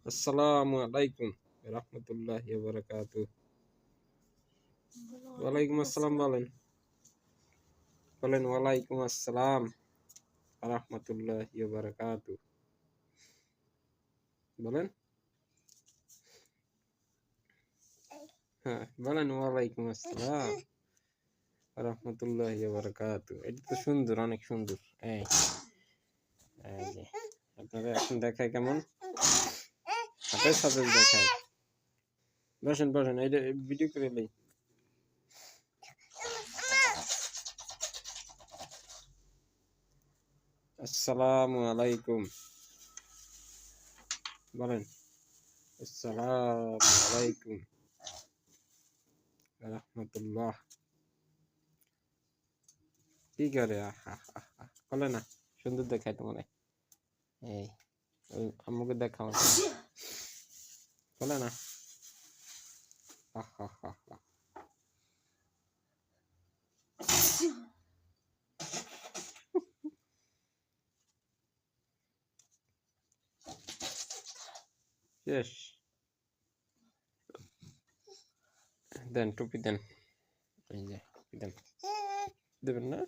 আসসালামু আলাইকুম রাহমাতুল্লাহি ওয়া বারাকাতুহু। ওয়ালাইকুম আসসালাম বলেন বলেন। ওয়ালাইকুম আসসালাম রাহমাতুল্লাহি ওয়া বারাকাতুহু বলেন। হ্যাঁ বলেন ওয়ালাইকুম আসসালাম রাহমাতুল্লাহি ওয়া বারাকাতুহু। এটা তো সুন্দর, অনেক সুন্দর। এই এই যে আপনারা এখন দেখায় কেমন হাতের সাথে দেখায়। বসেন বসেন, এই ভিডিও করে লই। আসসালামু আলাইকুম বলেন। আসসালামু আলাইকুম রাহমাতুল্লাহ। কি করে বলে না, সুন্দর দেখায় তোমার। এই ওই আম্মুকে দেখাও, বলে না। শেষ। দেন টুপি দেন, এই যে টুপি দেন। দেবেন না?